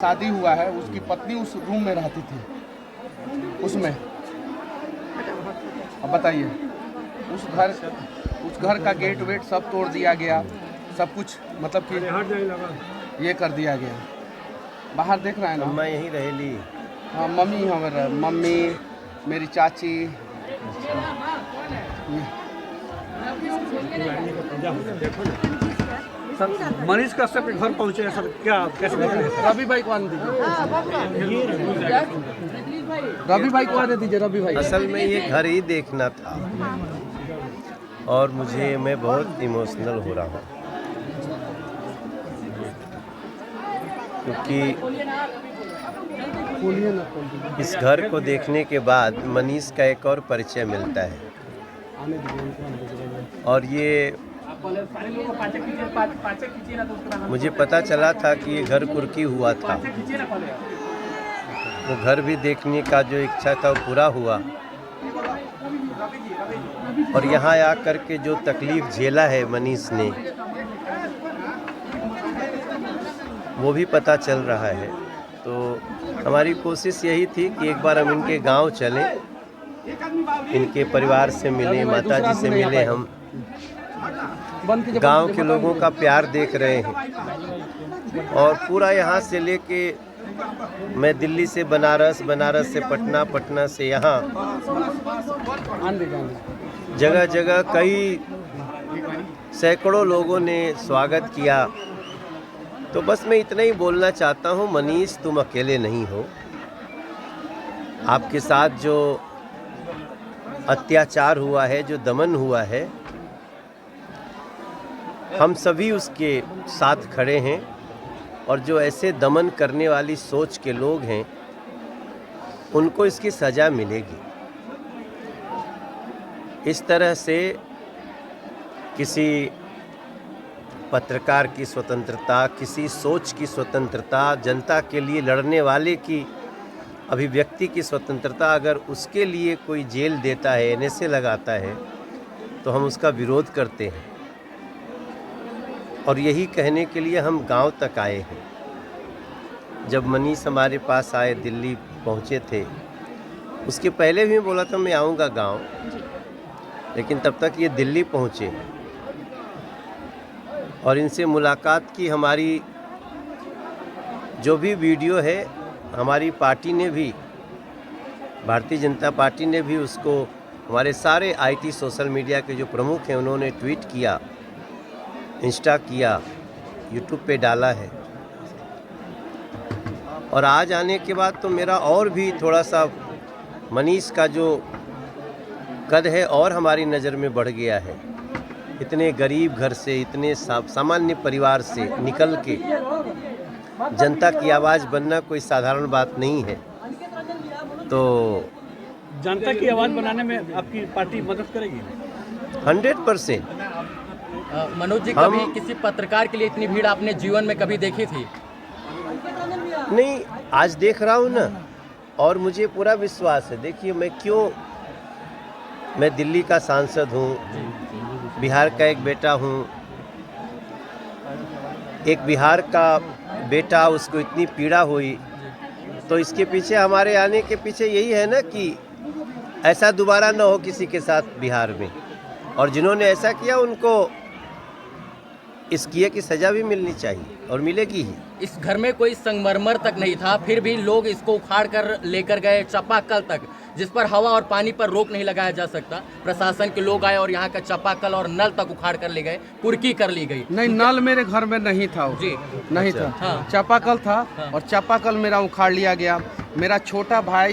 शादी हुआ है, उसकी पत्नी उस रूम में रहती थी उसमें। अब बताइए, उस घर का गेट वेट सब तोड़ दिया गया, सब कुछ मतलब कि ये कर दिया गया। बाहर देख रहा है ना, अम्मा यहीं रहेली। हाँ, मम्मी हमारे, मम्मी मेरी चाची। सर मनीष कश्यप के घर पहुंचे हैं सर, क्या कैसे रवि भाई को आने दीजिए, रवि भाई को आने दीजिए, रवि भाई। असल में ये घर ही देखना था और मैं बहुत इमोशनल हो रहा हूँ क्योंकि इस घर को देखने के बाद मनीष का एक और परिचय मिलता है। और ये मुझे पता चला था कि ये घर कुर्की हुआ था, वो घर भी देखने का जो इच्छा था वो पूरा हुआ। और यहाँ आकर के जो तकलीफ झेला है मनीष ने, वो भी पता चल रहा है। तो हमारी कोशिश यही थी कि एक बार हम इनके गांव चलें, इनके परिवार से मिलें, माताजी से मिलें। हम गांव के लोगों का प्यार देख रहे हैं और पूरा यहाँ से लेके मैं दिल्ली से बनारस, बनारस से पटना, पटना से यहाँ जगह जगह कई सैकड़ों लोगों ने स्वागत किया। तो बस मैं इतना ही बोलना चाहता हूँ, मनीष तुम अकेले नहीं हो। आपके साथ जो अत्याचार हुआ है, जो दमन हुआ है, हम सभी उसके साथ खड़े हैं। और जो ऐसे दमन करने वाली सोच के लोग हैं, उनको इसकी सज़ा मिलेगी। इस तरह से किसी पत्रकार की स्वतंत्रता, किसी सोच की स्वतंत्रता, जनता के लिए लड़ने वाले की अभिव्यक्ति की स्वतंत्रता, अगर उसके लिए कोई जेल देता है, एनएसए लगाता है, तो हम उसका विरोध करते हैं। और यही कहने के लिए हम गांव तक आए हैं। जब मनीष हमारे पास आए, दिल्ली पहुंचे थे, उसके पहले भी बोला था मैं आऊँगा गांव, लेकिन तब तक ये दिल्ली पहुंचे और इनसे मुलाकात की। हमारी जो भी वीडियो है, हमारी पार्टी ने भी, भारतीय जनता पार्टी ने भी उसको, हमारे सारे आईटी सोशल मीडिया के जो प्रमुख हैं उन्होंने ट्वीट किया, इंस्टा किया, यूट्यूब पे डाला है। और आज आने के बाद तो मेरा और भी थोड़ा सा मनीष का जो कद है और हमारी नज़र में बढ़ गया है। इतने गरीब घर से, इतने सामान्य परिवार से निकल के जनता की आवाज़ बनना कोई साधारण बात नहीं है। तो जनता की आवाज़ बनाने में आपकी पार्टी मदद करेगी? 100%। मनोज जी, कभी किसी पत्रकार के लिए इतनी भीड़ आपने जीवन में कभी देखी थी? नहीं, आज देख रहा हूँ ना, और मुझे पूरा विश्वास है। देखिए, मैं दिल्ली का सांसद हूँ, बिहार का एक बेटा हूँ। एक बिहार का बेटा, उसको इतनी पीड़ा हुई, तो इसके पीछे, हमारे आने के पीछे यही है ना कि ऐसा दोबारा ना हो किसी के साथ बिहार में। और जिन्होंने ऐसा किया उनको इस किए की सज़ा भी मिलनी चाहिए और मिलेगी ही। इस घर में कोई संगमरमर तक नहीं था, फिर भी लोग इसको उखाड़ कर लेकर गए चापाकल तक, जिस पर हवा और पानी पर रोक नहीं लगाया जा सकता। प्रशासन के लोग आए और यहाँ का चापाकल और नल तक उखाड़ कर ले गए, कुर्की कर ली गई। नहीं, नल मेरे घर में नहीं था जी, नहीं अच्छा। था। हाँ। चापाकल था। हाँ। और चापाकल मेरा उखाड़ लिया गया। मेरा छोटा भाई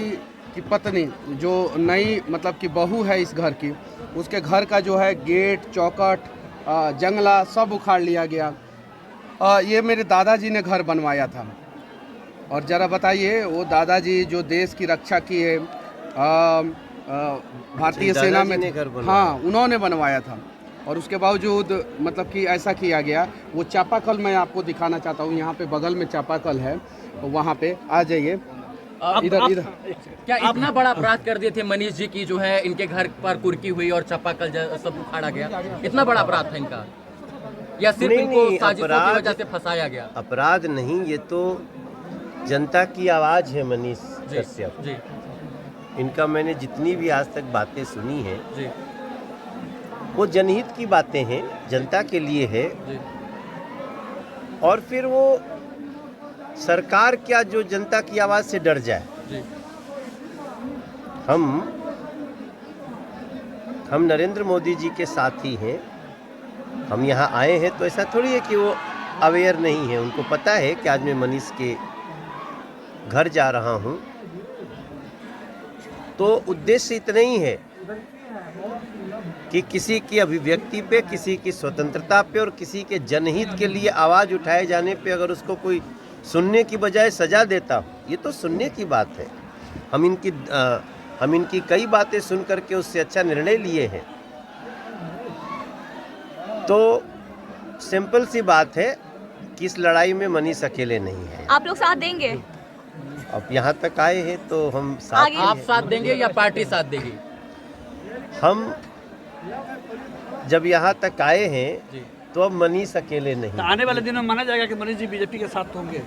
की पत्नी, जो नई मतलब कि बहू है इस घर की, उसके घर का जो है गेट, चौखट, जंगला सब उखाड़ लिया गया। ये मेरे दादाजी ने घर बनवाया था। और ज़रा बताइए, वो दादाजी जो देश की रक्षा की है, भारतीय सेना में, हाँ, उन्होंने बनवाया था। और उसके बावजूद मतलब कि ऐसा किया गया। वो चापाकल मैं आपको दिखाना चाहता हूँ, यहाँ पे बगल में चापाकल है, वहाँ पे आ जाइए। इधर क्या इतना बड़ा अपराध कर दिए थे मनीष जी की, जो है इनके घर पर कुर्की हुई और चापाकल सब उखाड़ा गया? इतना बड़ा अपराध था इनका, या सिर्फ इनको साजिशों की वजह से फंसाया गया? अपराध नहीं, ये तो जनता की आवाज़ है मनीष जी कश्यप। जी इनका मैंने जितनी भी आज तक बातें सुनी हैं जी वो जनहित की बातें हैं, जनता के लिए है। जी और फिर वो सरकार क्या जो जनता की आवाज़ से डर जाए। जी हम नरेंद्र मोदी जी के साथी हैं। हम यहाँ आए हैं तो ऐसा थोड़ी है कि वो अवेयर नहीं है, उनको पता है कि आज मैं मनीष के घर जा रहा हूँ। तो उद्देश्य इतना ही है कि किसी की अभिव्यक्ति पे, किसी की स्वतंत्रता पे और किसी के जनहित के लिए आवाज़ उठाए जाने पे अगर उसको कोई सुनने की बजाय सजा देता हो, ये तो सुनने की बात है। हम इनकी कई बातें सुन करके उससे अच्छा निर्णय लिए हैं। तो सिंपल सी बात है कि इस लड़ाई में मनीष अकेले नहीं है। आप लोग साथ देंगे? अब यहाँ तक आए हैं तो हम साथ आगे- ही आप हैं। साथ देंगे या पार्टी साथ देगी? हम जब यहाँ तक आए हैं जी तो अब मनीष अकेले तो नहीं। आने वाले दिनों में माना जाएगा कि मनीष जी बीजेपी के साथ होंगे।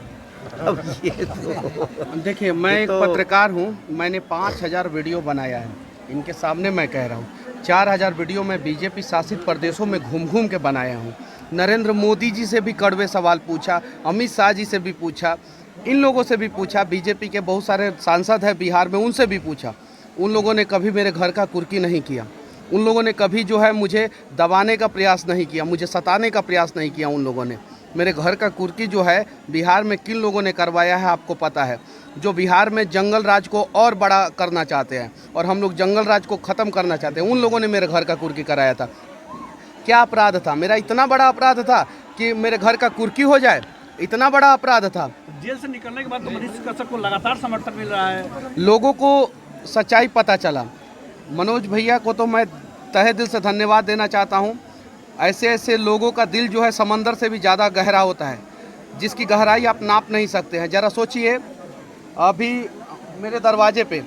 अब ये तो देखिए, मैं ये एक तो- पत्रकार हूँ। मैंने 5000 वीडियो बनाया है। इनके सामने मैं कह रहा हूँ, 4000 वीडियो मैं बीजेपी शासित प्रदेशों में घूम घूम के बनाया हूँ। नरेंद्र मोदी जी से भी कड़वे सवाल पूछा, अमित शाह जी से भी पूछा, इन लोगों से भी पूछा, बीजेपी के बहुत सारे सांसद हैं बिहार में, उनसे भी पूछा। उन लोगों ने कभी मेरे घर का कुर्की नहीं किया। उन लोगों ने कभी जो है मुझे दबाने का प्रयास नहीं किया, मुझे सताने का प्रयास नहीं किया। उन लोगों ने मेरे घर का कुर्की जो है बिहार में किन लोगों ने करवाया है आपको पता है। जो बिहार में जंगल राज को और बड़ा करना चाहते हैं और हम लोग जंगल राज को ख़त्म करना चाहते हैं, उन लोगों ने मेरे घर का कुर्की कराया था। क्या अपराध था मेरा? इतना बड़ा अपराध था कि मेरे घर का कुर्की हो जाए? इतना बड़ा अपराध था। जेल से निकलने के बाद तो मनीष कश्यप को लगातार समर्थन मिल रहा है। लोगों को सच्चाई पता चला। मनोज भैया को तो मैं तहे दिल से धन्यवाद देना चाहता हूँ। ऐसे ऐसे लोगों का दिल जो है समंदर से भी ज़्यादा गहरा होता है, जिसकी गहराई आप नाप नहीं सकते हैं। ज़रा सोचिए, अभी मेरे दरवाजे पे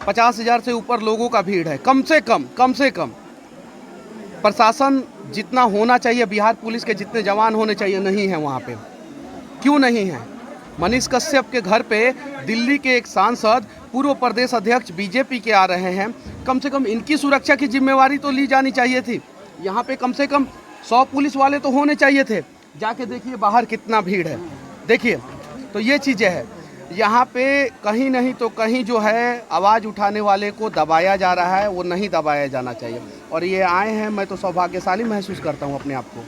50,000 से ऊपर लोगों का भीड़ है, कम से कम। प्रशासन जितना होना चाहिए, बिहार पुलिस के जितने जवान होने चाहिए, नहीं है वहाँ पे। क्यों नहीं है? मनीष कश्यप के घर पे दिल्ली के एक सांसद, पूर्व प्रदेश अध्यक्ष बीजेपी के आ रहे हैं। कम से कम इनकी सुरक्षा की जिम्मेवारी तो ली जानी चाहिए थी। यहाँ पे कम से कम 100 पुलिस वाले तो होने चाहिए थे। जाके देखिए बाहर कितना भीड़ है, देखिए। तो ये चीज़ें हैं यहाँ पे। कहीं नहीं तो कहीं जो है आवाज़ उठाने वाले को दबाया जा रहा है, वो नहीं दबाया जाना चाहिए। और ये आए हैं, मैं तो सौभाग्यशाली महसूस करता हूँ अपने आप को।